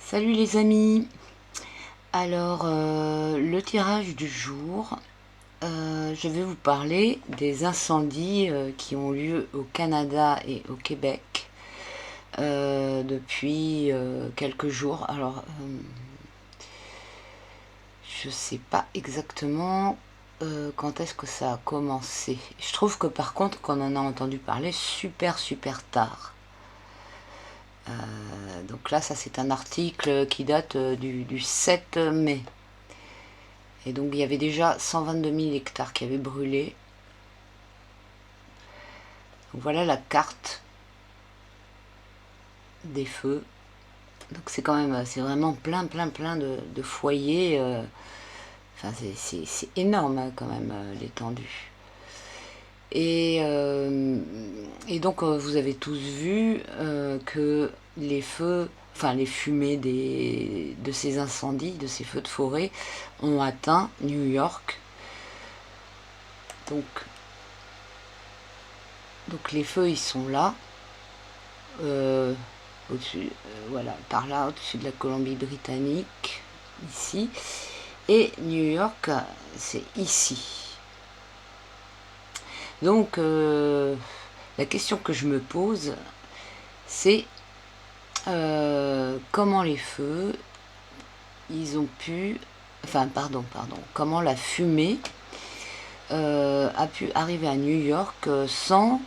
Salut les amis. Alors, le tirage du jour, je vais vous parler des incendies qui ont lieu au Canada et au Québec depuis quelques jours. Alors, je sais pas exactement quand est-ce que ça a commencé. Je trouve que par contre, qu'on en a entendu parler super tard. Donc là, ça c'est un article qui date du 7 mai. Et donc il y avait déjà 122 000 hectares qui avaient brûlé. Donc voilà la carte des feux. Donc c'est quand même, c'est vraiment plein de foyers. Enfin c'est énorme hein, quand même l'étendue. Et donc vous avez tous vu que les feux, enfin les fumées de ces incendies, de ces feux de forêt, ont atteint New York. Donc les feux ils sont là, au-dessus, voilà, par là, au-dessus de la Colombie-Britannique, ici. Et New York, c'est ici. Donc la question que je me pose, c'est comment les feux, ils ont pu, enfin pardon, comment la fumée a pu arriver à New York sans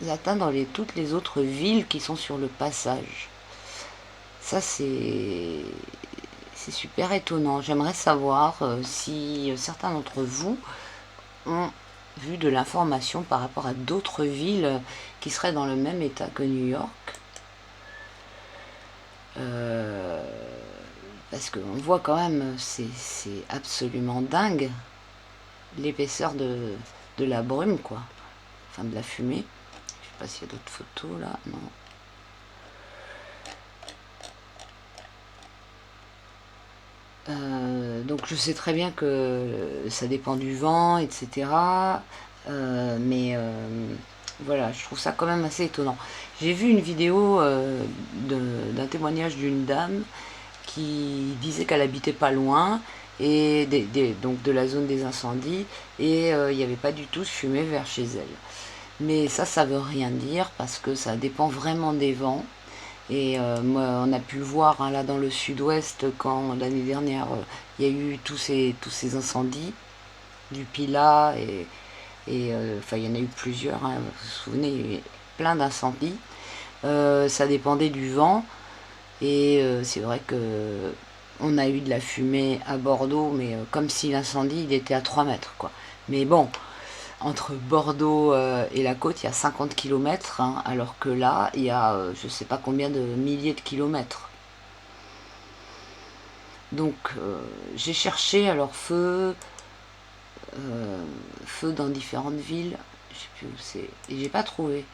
atteindre toutes les autres villes qui sont sur le passage. Ça c'est super étonnant. J'aimerais savoir si certains d'entre vous ont vu de l'information par rapport à d'autres villes qui seraient dans le même état que New York. Parce qu'on voit quand même, c'est absolument dingue l'épaisseur de la brume, quoi. Enfin, de la fumée. Je sais pas s'il y a d'autres photos là. Non. Donc je sais très bien que ça dépend du vent, etc. Mais voilà, je trouve ça quand même assez étonnant. J'ai vu une vidéo d'un témoignage d'une dame qui disait qu'elle habitait pas loin et donc de la zone des incendies et il n'y avait pas du tout de fumée vers chez elle. Mais ça veut rien dire parce que ça dépend vraiment des vents. Et moi, on a pu le voir hein, là dans le sud-ouest quand l'année dernière il y a eu tous ces incendies du Pilat et enfin il y en a eu plusieurs, hein, vous vous souvenez, il y a eu plein d'incendies. Ça dépendait du vent et c'est vrai que on a eu de la fumée à Bordeaux, mais comme si l'incendie il était à 3 mètres quoi. Mais bon, entre Bordeaux et la côte, il y a 50 km, hein, alors que là, il y a je ne sais pas combien de milliers de kilomètres. Donc, j'ai cherché alors feu dans différentes villes, je sais plus où c'est, et j'ai pas trouvé.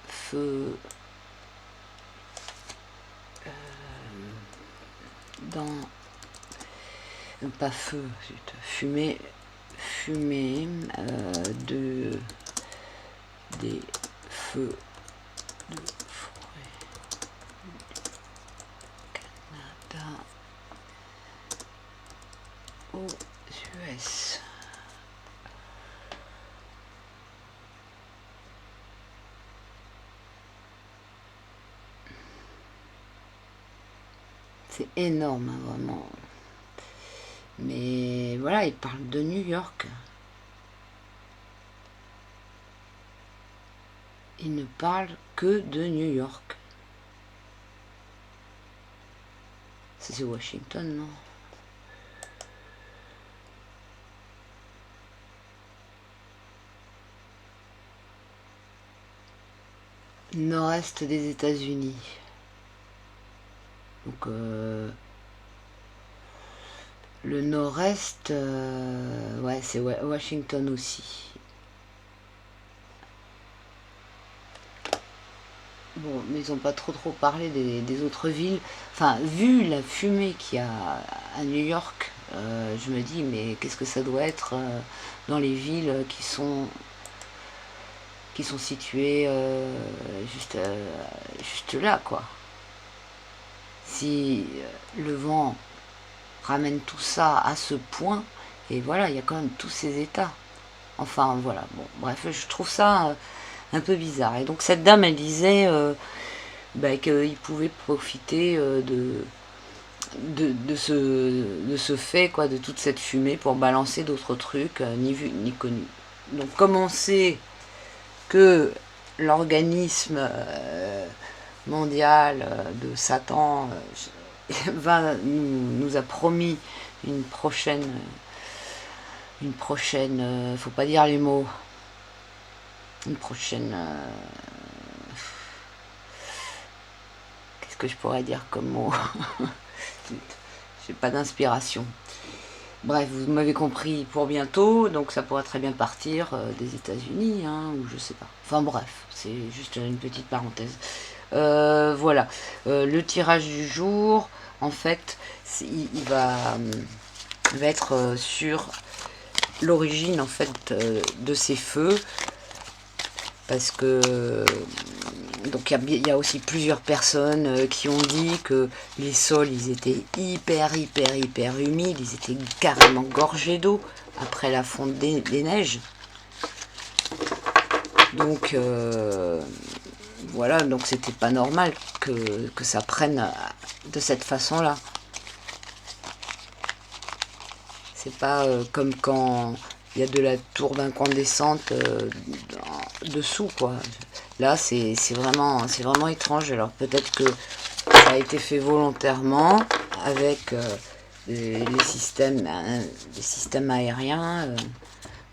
Feu dans. Pas feu, fumée de des feux de forêt Canada aux US. C'est énorme, hein, vraiment. Mais voilà, il parle de New York. Il ne parle que de New York. Ça c'est Washington, non? Nord-est des États-Unis. Donc le nord-est, ouais, c'est Washington aussi. Bon, mais ils n'ont pas trop parlé des autres villes. Enfin, vu la fumée qu'il y a à New York, je me dis, mais qu'est-ce que ça doit être dans les villes qui sont situées juste juste là, quoi. Si le vent ramène tout ça à ce point, et voilà, il y a quand même tous ces états. Enfin, voilà, bon, bref, je trouve ça un peu bizarre. Et donc cette dame, elle disait qu'il pouvait profiter de ce fait, quoi, de toute cette fumée pour balancer d'autres trucs, ni vu ni connu. Donc comme on sait que l'organisme mondial de Satan nous a promis une prochaine, faut pas dire les mots, une prochaine, qu'est-ce que je pourrais dire comme mot? J'ai pas d'inspiration. Bref, vous m'avez compris, pour bientôt, donc ça pourrait très bien partir des États-Unis, hein, ou je sais pas. Enfin bref, c'est juste une petite parenthèse. Voilà, le tirage du jour, en fait, il va être sur l'origine en fait de ces feux, parce que donc il y a aussi plusieurs personnes qui ont dit que les sols ils étaient hyper humides, ils étaient carrément gorgés d'eau après la fonte des neiges. Donc voilà, donc c'était pas normal que ça prenne de cette façon là. C'est pas comme quand il y a de la tourbe incandescente dessous, quoi. Là, c'est vraiment étrange. Alors peut-être que ça a été fait volontairement avec les systèmes aériens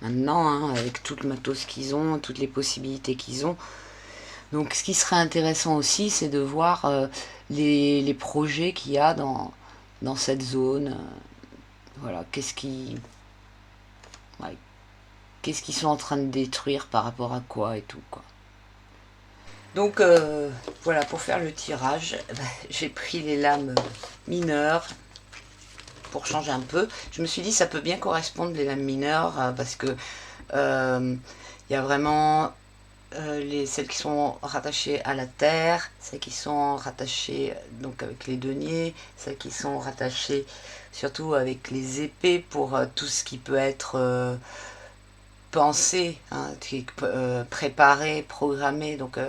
maintenant, hein, avec tout le matos qu'ils ont, toutes les possibilités qu'ils ont. Donc ce qui serait intéressant aussi, c'est de voir les projets qu'il y a dans cette zone. Voilà, qu'est-ce qu'ils sont en train de détruire par rapport à quoi et tout, quoi. Donc voilà, pour faire le tirage, j'ai pris les lames mineures pour changer un peu. Je me suis dit ça peut bien correspondre les lames mineures parce que il y a vraiment celles qui sont rattachées à la terre, celles qui sont rattachées donc avec les deniers, celles qui sont rattachées surtout avec les épées pour tout ce qui peut être pensé, hein, préparé, programmé, donc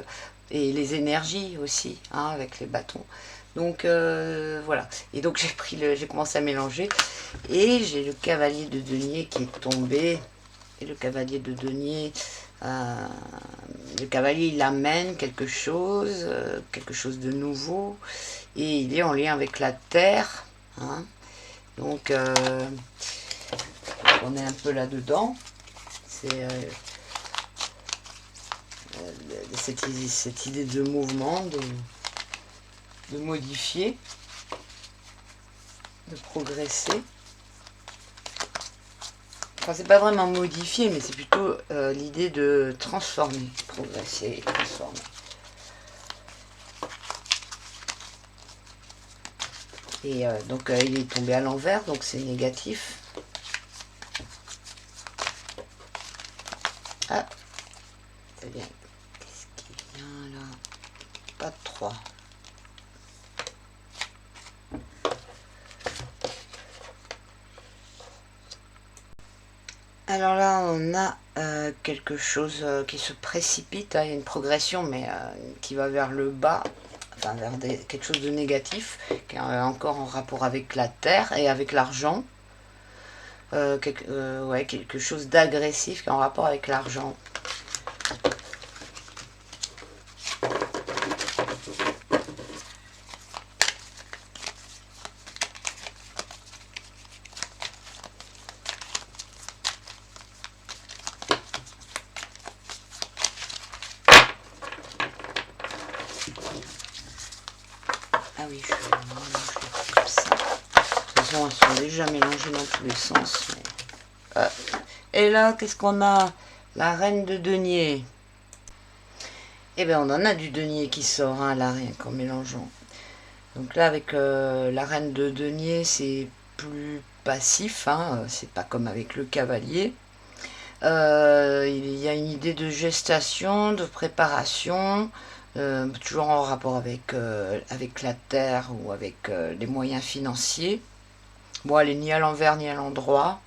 et les énergies aussi, hein, avec les bâtons. Donc voilà. Et donc j'ai commencé à mélanger et j'ai le cavalier de denier qui est tombé. Et le cavalier de denier, le cavalier il amène quelque chose de nouveau, et il est en lien avec la terre, hein. Donc on est un peu là dedans. C'est cette idée de mouvement, de modifier, de progresser. Enfin, c'est pas vraiment modifier, mais c'est plutôt l'idée de transformer, progresser et transformer. Et donc il est tombé à l'envers, donc c'est négatif. Ah, c'est bien. Qu'est-ce qui vient là? Pas de 3. Alors là, on a quelque chose qui se précipite, hein, il y a une progression, mais qui va vers le bas, enfin vers quelque chose de négatif, qui est encore en rapport avec la terre et avec l'argent. Ouais, quelque chose d'agressif qui est en rapport avec l'argent. Ah oui, je mélange comme ça. De toute façon, elles sont déjà mélangées dans tous les sens. Mais... Et là, qu'est-ce qu'on a? La reine de denier. Eh bien, on en a du denier qui sort, hein, là, rien qu'en mélangeant. Donc là, avec la reine de denier, c'est plus passif, hein, c'est pas comme avec le cavalier. Il y a une idée de gestation, de préparation, toujours en rapport avec la terre ou avec les moyens financiers. Bon, elle est ni à l'envers ni à l'endroit,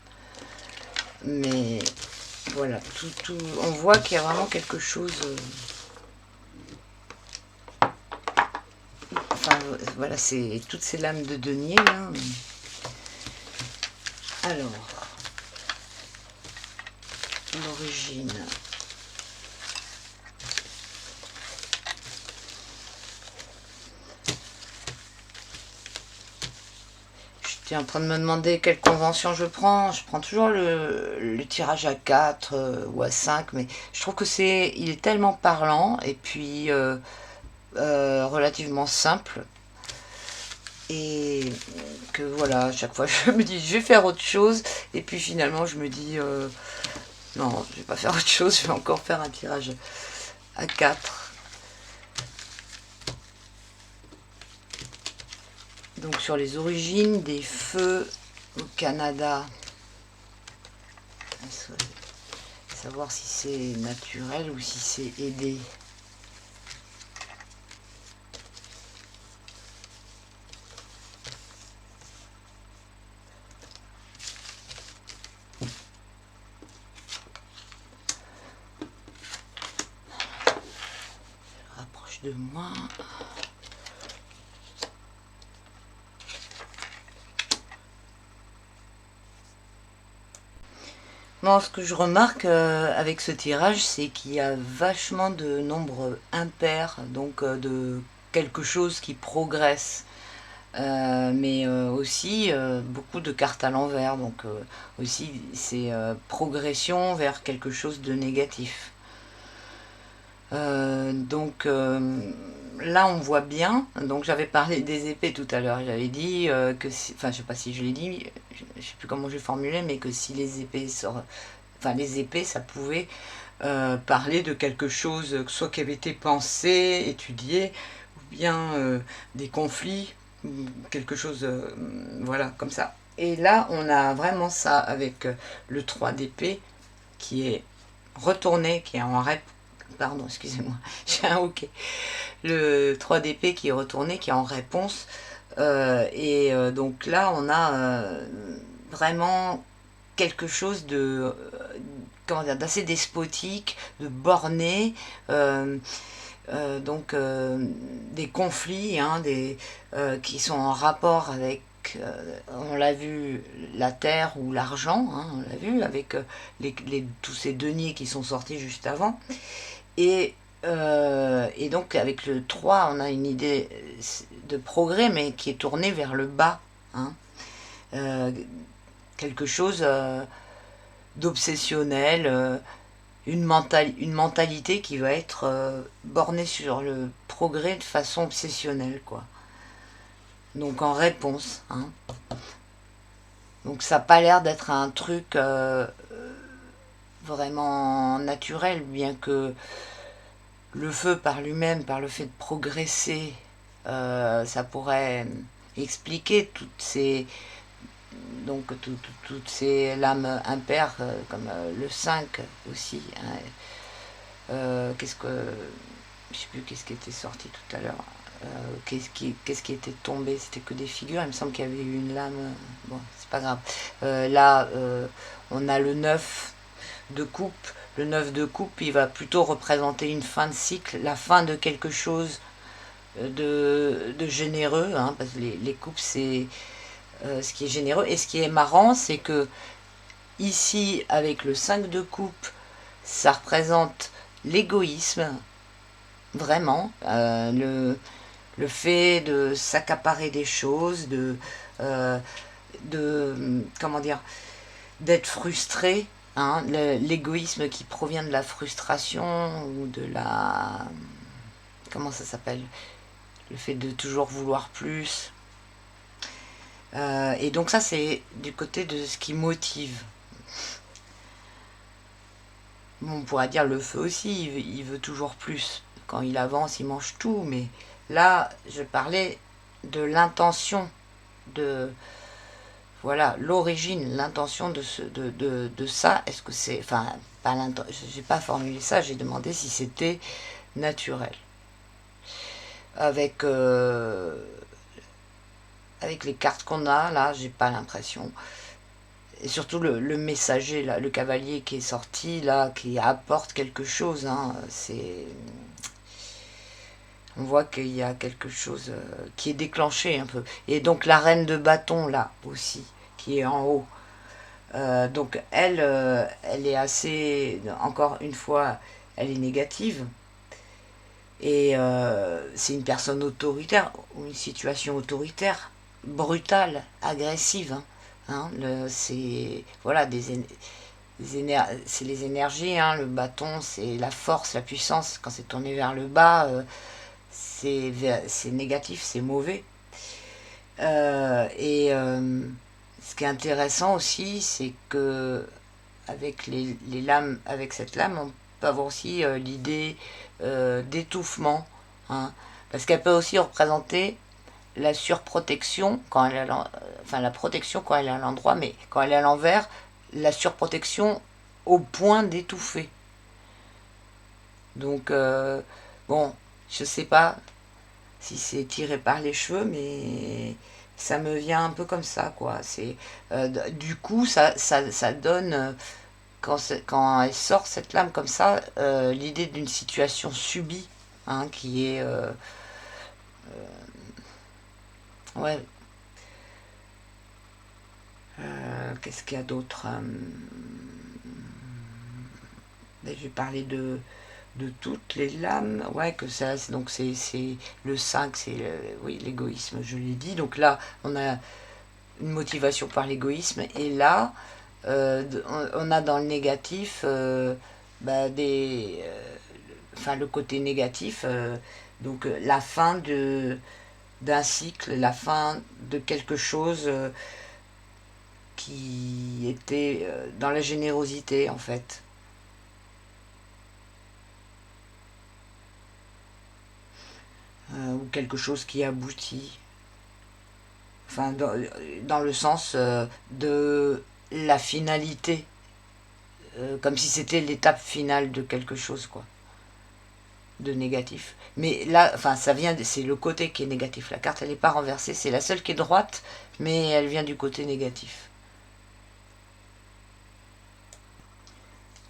mais voilà, on voit qu'il y a vraiment quelque chose. Enfin, voilà, c'est toutes ces lames de denier là. Alors, l'origine. J'étais en train de me demander quelle convention je prends. Je prends toujours le tirage à 4 ou à 5, mais je trouve que il est tellement parlant et puis relativement simple. Et que voilà, à chaque fois je me dis je vais faire autre chose, et puis finalement je me dis non, je vais pas faire autre chose, je vais encore faire un tirage à 4. Donc sur les origines des feux au Canada, savoir si c'est naturel ou si c'est aidé. Je rapproche de moi. Non, ce que je remarque avec ce tirage, c'est qu'il y a vachement de nombres impairs, donc de quelque chose qui progresse, mais aussi beaucoup de cartes à l'envers, donc aussi c'est progression vers quelque chose de négatif. Donc là on voit bien, donc j'avais parlé des épées tout à l'heure, j'avais dit que enfin je sais pas si je l'ai dit, je sais plus comment j'ai formulé, mais que si les épées enfin les épées ça pouvait parler de quelque chose, soit qui avait été pensé, étudié, ou bien des conflits, quelque chose voilà comme ça. Et là on a vraiment ça avec le 3 d'épée qui est retourné, qui est en rep. Pardon, excusez-moi, j'ai un hoquet. Le 3 d'épée qui est retourné, qui est en réponse. Donc là, on a vraiment quelque chose de comment dire, d'assez despotique, de borné, donc des conflits, hein, qui sont en rapport avec, on l'a vu, la terre ou l'argent, hein, on l'a vu avec tous ces deniers qui sont sortis juste avant. Et donc avec le 3, on a une idée de progrès, mais qui est tournée vers le bas. Hein. Quelque chose d'obsessionnel, une mentalité qui va être bornée sur le progrès de façon obsessionnelle, quoi. Donc en réponse. Hein. Donc ça n'a pas l'air d'être un truc vraiment naturel, bien que le feu par lui-même, par le fait de progresser, ça pourrait expliquer toutes ces lames impaires, comme le 5 aussi. Hein. Qu'est-ce que. Je sais plus qu'est-ce qui était sorti tout à l'heure. Qu'est-ce qui était tombé? C'était que des figures. Il me semble qu'il y avait eu une lame. Bon, c'est pas grave. Là, on a le 9 de coupe. Le 9 de coupe, il va plutôt représenter une fin de cycle, la fin de quelque chose de généreux, hein, parce que les coupes, c'est ce qui est généreux. Et ce qui est marrant, c'est que ici, avec le 5 de coupe, ça représente l'égoïsme, vraiment, le fait de s'accaparer des choses, comment dire, d'être frustré, hein, l'égoïsme qui provient de la frustration ou de la, comment ça s'appelle, le fait de toujours vouloir plus. Et donc ça, c'est du côté de ce qui motive. Bon, on pourrait dire le feu aussi, il veut toujours plus. Quand il avance, il mange tout, mais là, je parlais de l'intention, de voilà, l'origine, l'intention de ça. Est-ce que c'est, enfin, pas l'intention, j'ai pas formulé ça, j'ai demandé si c'était naturel. avec, avec les cartes qu'on a, là, j'ai pas l'impression. Et surtout le messager, là, le cavalier qui est sorti, là, qui apporte quelque chose, hein, c'est... On voit qu'il y a quelque chose qui est déclenché un peu. Et donc la reine de bâton, là, aussi, qui est en haut. Donc elle, elle est assez... Encore une fois, elle est négative. Et c'est une personne autoritaire, ou une situation autoritaire, brutale, agressive. Hein. C'est voilà, c'est les énergies, hein. Le bâton, c'est la force, la puissance. Quand c'est tourné vers le bas, c'est négatif, c'est mauvais. Et ce qui est intéressant aussi, c'est que avec les lames, avec cette lame, on peut avoir aussi l'idée d'étouffement, hein, parce qu'elle peut aussi représenter la surprotection quand elle est enfin la protection quand elle est à l'endroit, mais quand elle est à l'envers, la surprotection au point d'étouffer. Donc bon, je sais pas si c'est tiré par les cheveux, mais ça me vient un peu comme ça, quoi. C'est du coup ça donne quand elle sort cette lame comme ça, l'idée d'une situation subie, hein, qui est ouais. Qu'est-ce qu'il y a d'autre? Ben, je vais parler de toutes les lames. Ouais, que ça, donc c'est le 5, c'est oui, l'égoïsme, je l'ai dit. Donc là, on a une motivation par l'égoïsme. Et là, on a dans le négatif bah, enfin, le côté négatif, donc la fin d'un cycle, la fin de quelque chose qui était dans la générosité, en fait. Ou quelque chose qui aboutit. Enfin, dans le sens de la finalité, comme si c'était l'étape finale de quelque chose, quoi, de négatif. Mais là, enfin, ça vient, c'est le côté qui est négatif. La carte, elle n'est pas renversée, c'est la seule qui est droite, mais elle vient du côté négatif.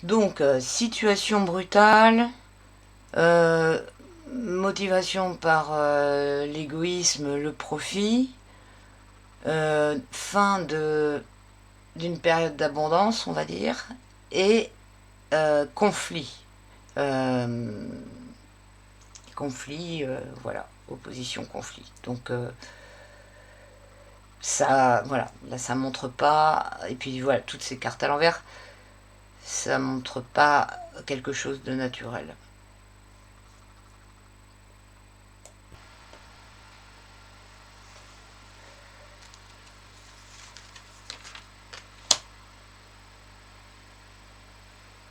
Donc, situation brutale, euh, motivation par l'égoïsme, le profit, fin d'une période d'abondance, on va dire, et conflit. Euh, conflit, voilà, opposition, conflit. Donc ça, voilà, là ça montre pas, et puis voilà, toutes ces cartes à l'envers, ça montre pas quelque chose de naturel.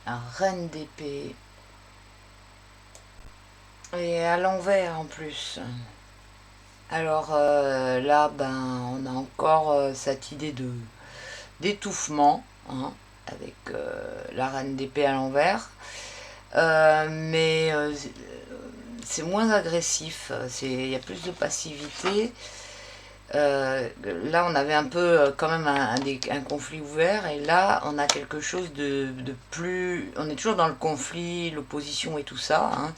Un reine d'épée. Et à l'envers en plus. Alors là, ben, on a encore cette idée de d'étouffement, hein, avec la reine d'épée à l'envers. Mais c'est moins agressif, il y a plus de passivité. Là, on avait un peu quand même un conflit ouvert, et là, on a quelque chose de plus... On est toujours dans le conflit, l'opposition et tout ça, hein,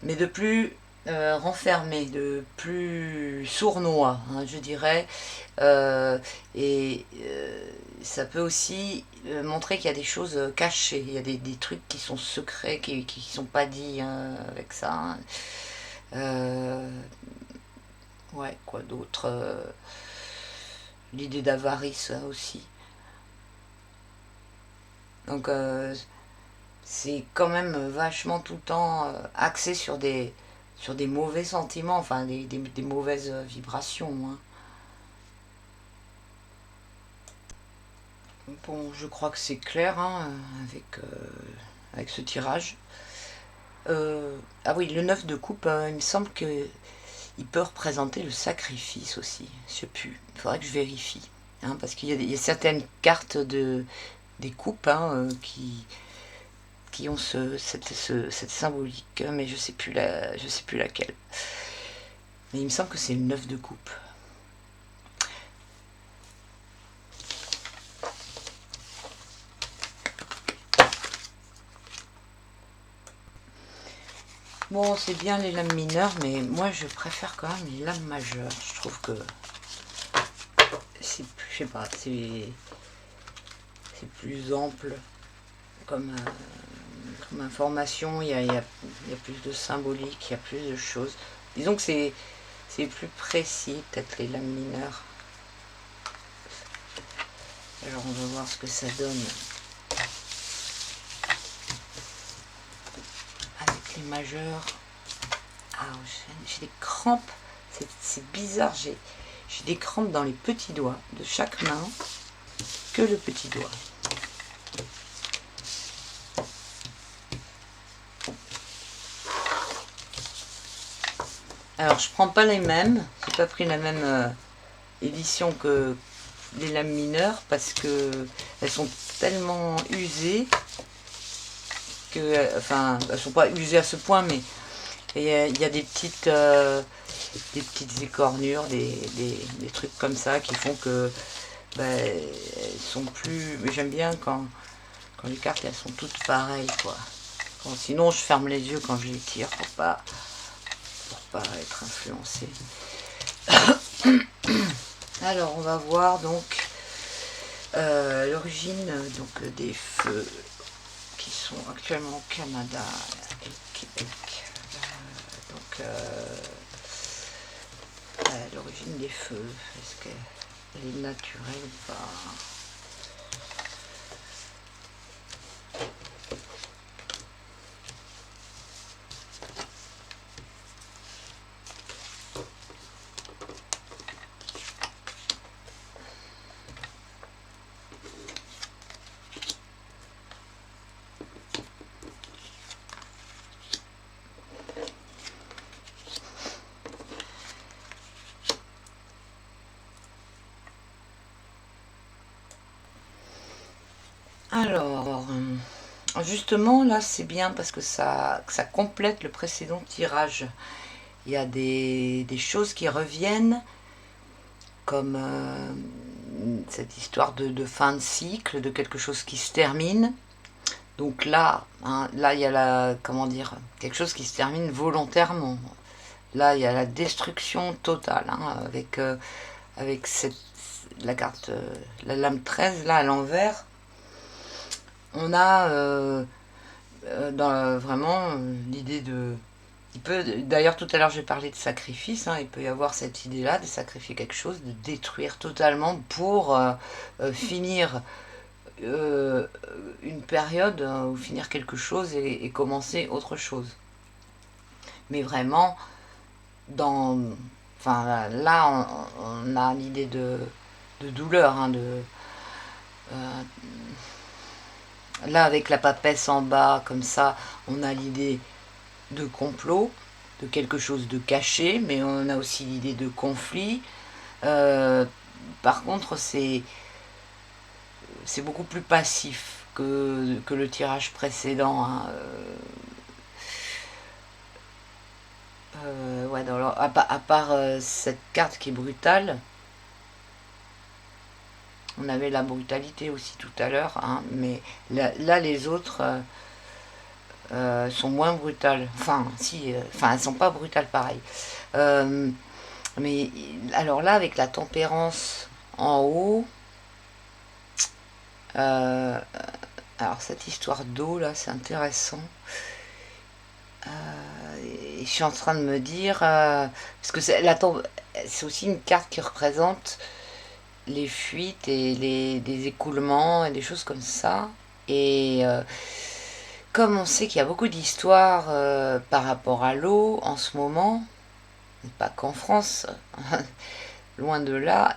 mais de plus renfermé, de plus sournois, hein, je dirais. Euh, et ça peut aussi montrer qu'il y a des choses cachées, il y a des trucs qui sont secrets, qui ne sont pas dits, hein, avec ça. Hein. Euh, ouais, quoi d'autre l'idée d'avarice aussi. Donc c'est quand même vachement tout le temps axé sur des mauvais sentiments, enfin des mauvaises vibrations. Hein. Bon, je crois que c'est clair, hein, avec ce tirage. Ah oui, le 9 de coupe, il me semble que il peut représenter le sacrifice aussi. Je sais plus, il faudrait que je vérifie. Hein, parce qu'il y a certaines cartes des coupes, hein, qui ont cette symbolique, mais je sais plus laquelle. Mais il me semble que c'est le 9 de coupe. Bon, c'est bien les lames mineures, mais moi je préfère quand même les lames majeures. Je trouve que c'est, je sais pas, c'est plus ample comme, comme information. Il y a plus de symbolique, il y a plus de choses. Disons que c'est plus précis, peut-être les lames mineures. Alors on va voir ce que ça donne avec les majeurs. Ah, j'ai des crampes, c'est bizarre, j'ai des crampes dans les petits doigts de chaque main, que le petit doigt. Alors je prends pas les mêmes, j'ai pas pris la même édition que les lames mineures parce que elles sont tellement usées que, enfin, elles sont pas usées à ce point, mais il y a des petites écornures, des trucs comme ça qui font que elles sont plus. Mais j'aime bien quand les cartes elles sont toutes pareilles, quoi. Sinon je ferme les yeux quand je les tire pour pas être influencé. Alors on va voir donc l'origine donc des feux qui sont actuellement au Canada et au Québec. Donc l'origine des feux, est-ce qu'elle est naturelle ou pas? Alors, justement, là, c'est bien parce que ça complète le précédent tirage. Il y a des choses qui reviennent, comme cette histoire de fin de cycle, de quelque chose qui se termine. Donc là, hein, là, il y a comment dire, quelque chose qui se termine volontairement. Là, il y a la destruction totale, hein, avec la carte, la lame 13, là, à l'envers. On a vraiment l'idée de... D'ailleurs, tout à l'heure, j'ai parlé de sacrifice. Hein, il peut y avoir cette idée-là de sacrifier quelque chose, de détruire totalement pour finir une période ou finir quelque chose et commencer autre chose. Mais vraiment, enfin, là, on a l'idée de douleur, hein, là, avec la papesse en bas, comme ça, on a l'idée de complot, de quelque chose de caché, mais on a aussi l'idée de conflit. Par contre, c'est beaucoup plus passif que le tirage précédent. Hein. Ouais, à part cette carte qui est brutale, on avait la brutalité aussi tout à l'heure, hein, mais là les autres sont moins brutales. Enfin, si, enfin, elles sont pas brutales pareil. Mais alors là, avec la tempérance en haut, alors cette histoire d'eau là, c'est intéressant. Et je suis en train de me dire, parce que c'est aussi une carte qui représente les fuites et des écoulements et des choses comme ça. Et comme on sait qu'il y a beaucoup d'histoires par rapport à l'eau en ce moment, pas qu'en France, loin de là,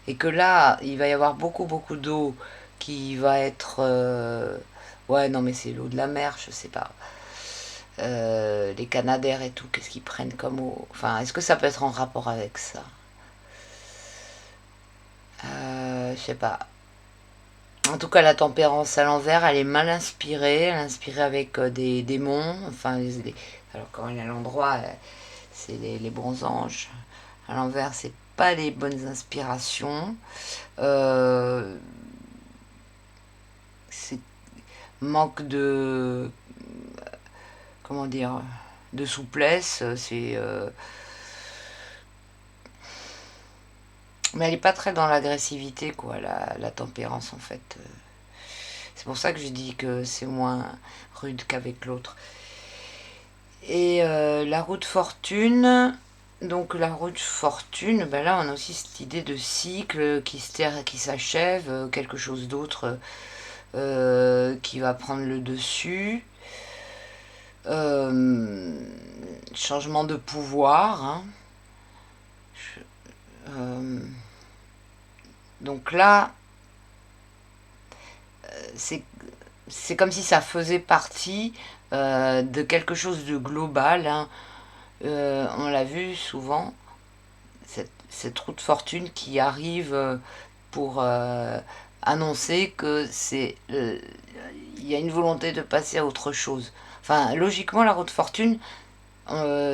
et que là, il va y avoir beaucoup d'eau qui va être... ouais, non, mais c'est l'eau de la mer, je sais pas. Les Canadaires et tout, qu'est-ce qu'ils prennent comme eau? Enfin, est-ce que ça peut être en rapport avec ça? Je sais pas. En tout cas, la tempérance à l'envers, elle est mal inspirée. Elle est inspirée avec des démons. Enfin, alors quand elle est à l'endroit, c'est les bons anges. À l'envers, c'est pas les bonnes inspirations. C'est manque de, comment dire, de souplesse. C'est mais elle est pas très dans l'agressivité, quoi, la tempérance, en fait. C'est pour ça que je dis que c'est moins rude qu'avec l'autre. Et la roue de fortune, donc la roue de fortune, ben là on a aussi cette idée de cycle qui s'achève, quelque chose d'autre qui va prendre le dessus. Euh, Changement de pouvoir, hein. Euh, donc là, c'est c'est comme si ça faisait partie de quelque chose de global, hein. On l'a vu souvent, cette roue de fortune qui arrive pour annoncer que il y a une volonté de passer à autre chose. Enfin, logiquement, la roue de fortune,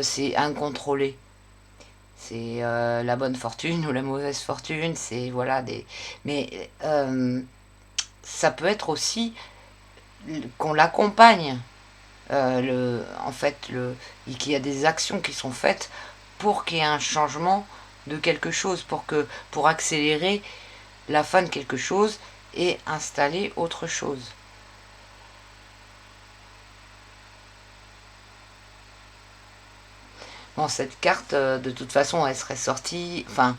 c'est incontrôlé. C'est la bonne fortune ou la mauvaise fortune, c'est voilà des. Mais ça peut être aussi qu'on l'accompagne. En fait, qu'il y a des actions qui sont faites pour qu'il y ait un changement de quelque chose, pour accélérer la fin de quelque chose et installer autre chose. Bon, cette carte, de toute façon, elle serait sortie. Enfin,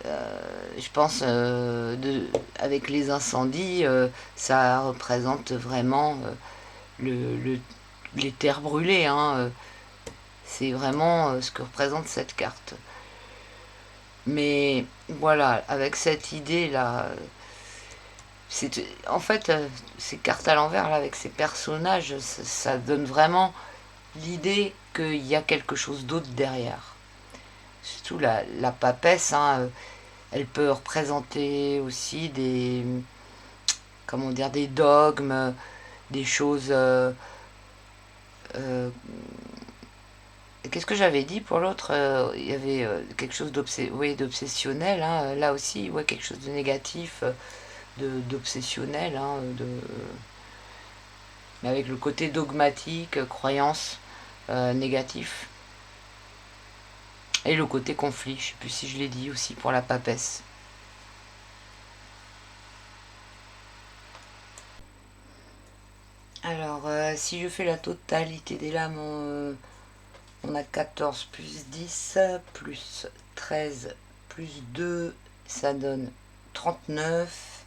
je pense, avec les incendies, ça représente vraiment le, les terres brûlées, hein. C'est vraiment ce que représente cette carte. Mais voilà, avec cette idée-là, c'est en fait ces cartes à l'envers là avec ces personnages, ça donne vraiment l'idée qu'il y a quelque chose d'autre derrière. Surtout la papesse, hein, elle peut représenter aussi des, comment dire, des dogmes, des choses. Euh, Qu'est-ce que j'avais dit pour l'autre? Il y avait quelque chose d'obsessionnel, hein, là aussi, ouais, quelque chose de négatif, d'obsessionnel, hein, mais avec le côté dogmatique, croyance, négatif. Et le côté conflit, je sais plus si je l'ai dit aussi pour la papesse. Alors, si je fais la totalité des lames, on a 14 plus 10 plus 13 plus 2, ça donne 39.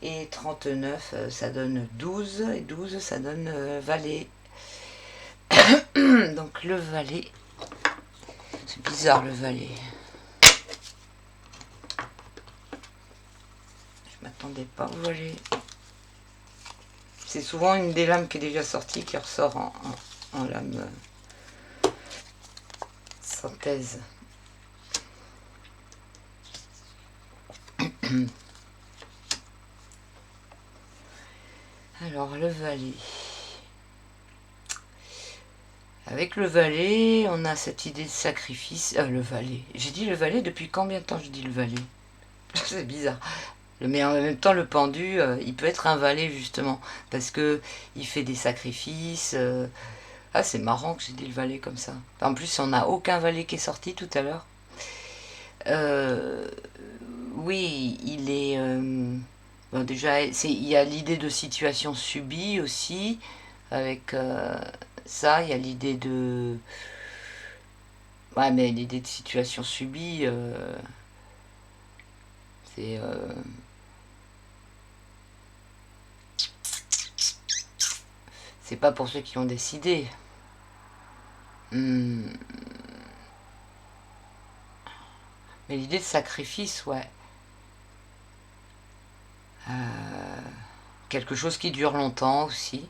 Et 39, ça donne 12. Et 12, ça donne valet. Donc le valet. C'est bizarre le valet. Je m'attendais pas au valet. C'est souvent une des lames qui est déjà sortie qui ressort en lame synthèse. Alors le valet. Avec le valet, on a cette idée de sacrifice. Le valet. J'ai dit le valet depuis combien de temps je dis le valet? C'est bizarre. Mais en même temps, le pendu, il peut être un valet justement, parce que il fait des sacrifices. Ah, c'est marrant que j'ai dit le valet comme ça. En plus, on n'a aucun valet qui est sorti tout à l'heure. Euh, oui, il est. Bon, déjà, il y a l'idée de situation subie aussi, avec ça, il y a l'idée de. Ouais, mais l'idée de situation subie, c'est. C'est pas pour ceux qui ont décidé. Hmm. Mais l'idée de sacrifice, ouais. Quelque chose qui dure longtemps aussi.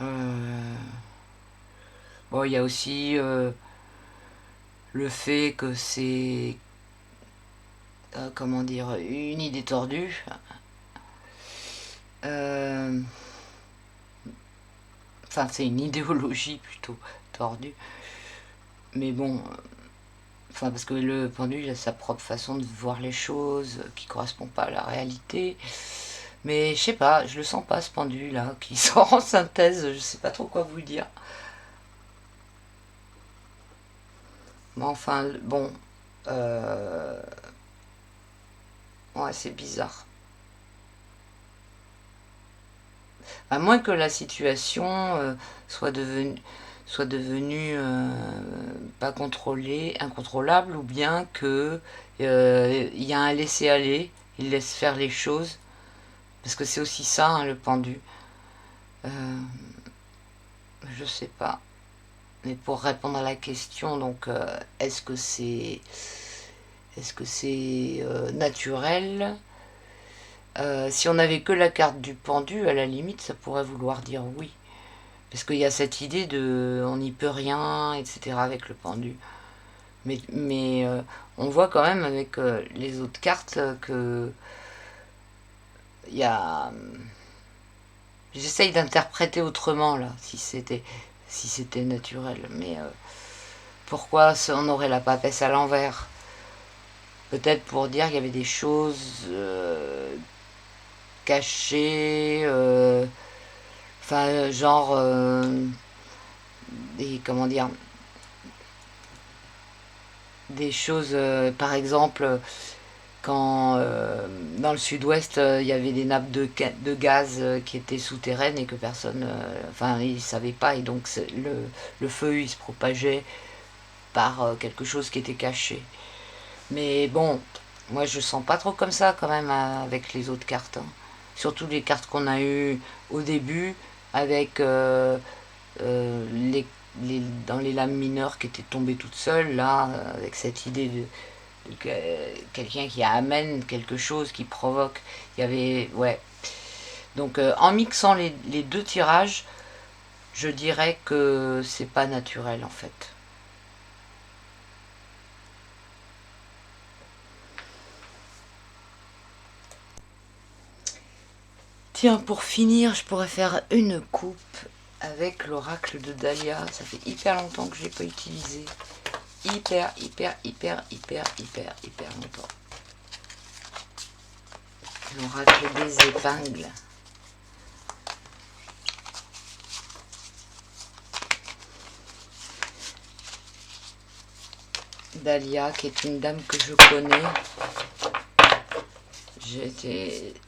Euh, Bon, il y a aussi le fait que c'est, comment dire, une idée tordue. Enfin, Enfin, c'est une idéologie plutôt tordue. Mais bon, enfin, parce que le pendule a sa propre façon de voir les choses qui correspond pas à la réalité. Mais je sais pas, je le sens pas ce pendule là, qui sort en synthèse, je sais pas trop quoi vous dire. Mais enfin, bon, euh, ouais, c'est bizarre. À moins que la situation soit devenue pas contrôlée, incontrôlable, ou bien que il y a un laisser-aller, il laisse faire les choses, parce que c'est aussi ça, hein, le pendu. Euh, je sais pas. Mais pour répondre à la question, donc est-ce que c'est naturel? Si on avait que la carte du pendu, à la limite, ça pourrait vouloir dire oui. Parce qu'il y a cette idée de on n'y peut rien, etc. avec le pendu. Mais on voit quand même avec les autres cartes que il y a. J'essaye d'interpréter autrement là, si c'était naturel. Mais pourquoi on aurait la papesse à l'envers? Peut-être pour dire qu'il y avait des choses cachées, enfin genre comment dire, des choses, par exemple, quand dans le sud-ouest, il y avait des nappes de gaz qui étaient souterraines et que personne, enfin, ils ne savaient pas, et donc le feu, il se propageait par quelque chose qui était caché. Mais bon, moi, je sens pas trop comme ça quand même avec les autres cartes, hein. Surtout les cartes qu'on a eues au début, avec les, dans les lames mineures qui étaient tombées toutes seules, là, avec cette idée de quelqu'un qui amène quelque chose, qui provoque. Il y avait. Ouais. Donc en mixant les deux tirages, je dirais que c'est pas naturel en fait. Tiens, pour finir, je pourrais faire une coupe avec l'oracle de Dahlia. Ça fait hyper longtemps que je l'ai pas utilisé. Hyper, hyper, hyper, hyper, hyper, hyper longtemps. L'oracle des épingles. Dahlia, qui est une dame que je connais.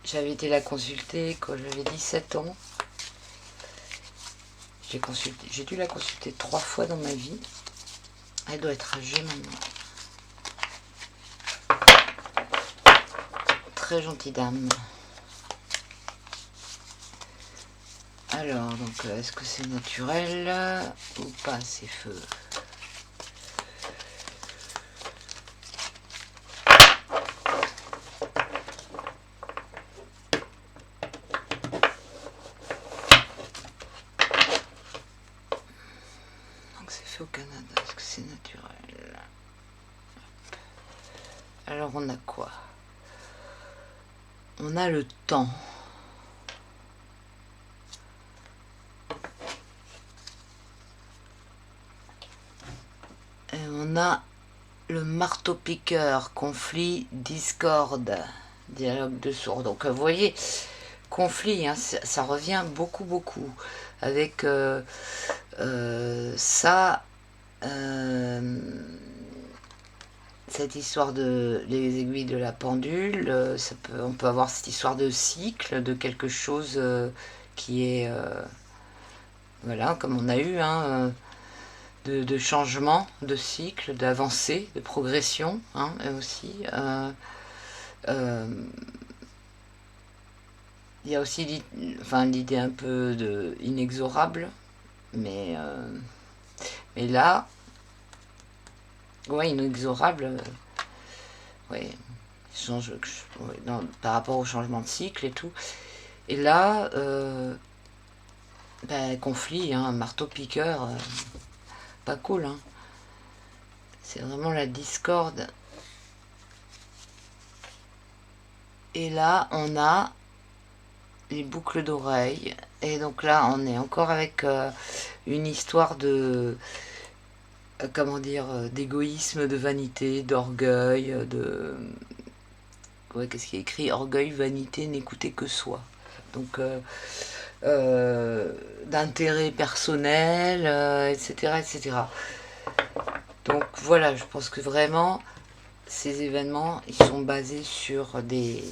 J'avais été la consulter quand j'avais 17 ans. J'ai dû la consulter 3 fois dans ma vie. Elle doit être âgée maintenant. Très gentille dame. Alors, donc, est-ce que c'est naturel ou pas ces feux? Donc c'est fait au Canada, est-ce que c'est naturel? Alors on a quoi? On a le temps. Et on a le marteau-piqueur, conflit, discorde, dialogue de sourds. Donc vous voyez, conflit, hein, ça revient beaucoup, beaucoup. Avec ça, cette histoire de les aiguilles de la pendule, on peut avoir cette histoire de cycle, de quelque chose qui est, voilà, comme on a eu, hein, de changement, de cycle, d'avancée, de progression, hein, aussi. Euh, il y a aussi enfin, l'idée un peu de inexorable, mais, mais là, ouais, inexorable, ouais, ouais, par rapport au changement de cycle et tout. Et là, ben, conflit, hein, marteau-piqueur, pas cool, hein. C'est vraiment la discorde. Et là, on a les boucles d'oreilles. Et donc là, on est encore avec une histoire de, comment dire, d'égoïsme, de vanité, d'orgueil, de... Ouais, qu'est-ce qui est écrit? Orgueil, vanité, n'écouter que soi. Donc, d'intérêt personnel, etc., etc. Donc voilà, je pense que vraiment, ces événements, ils sont basés sur des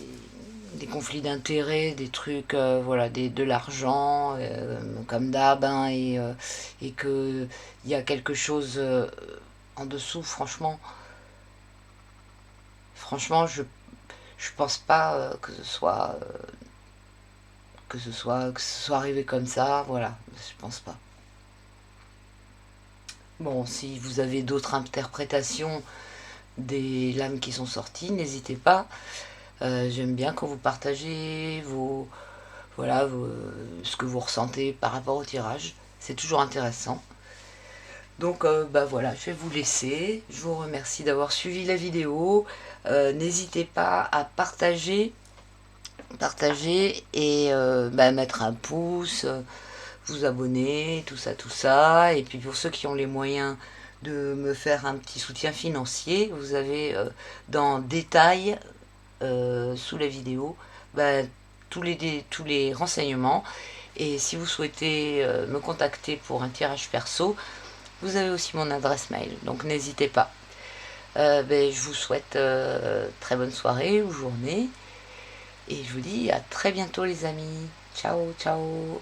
conflits d'intérêts, des trucs, voilà, de l'argent, comme d'hab, hein, et que il y a quelque chose en dessous. Franchement, je pense pas que ce soit arrivé comme ça. Voilà, je pense pas. Bon, si vous avez d'autres interprétations des lames qui sont sorties, n'hésitez pas. J'aime bien quand vous partagez ce que vous ressentez par rapport au tirage. C'est toujours intéressant. Donc bah voilà, je vais vous laisser. Je vous remercie d'avoir suivi la vidéo. N'hésitez pas à partager et bah, mettre un pouce, vous abonner, tout ça, tout ça. Et puis pour ceux qui ont les moyens de me faire un petit soutien financier, vous avez dans détail sous la vidéo bah, tous les renseignements. Et si vous souhaitez me contacter pour un tirage perso, vous avez aussi mon adresse mail, donc n'hésitez pas. Ben, je vous souhaite très bonne soirée ou journée et je vous dis à très bientôt les amis. Ciao, ciao.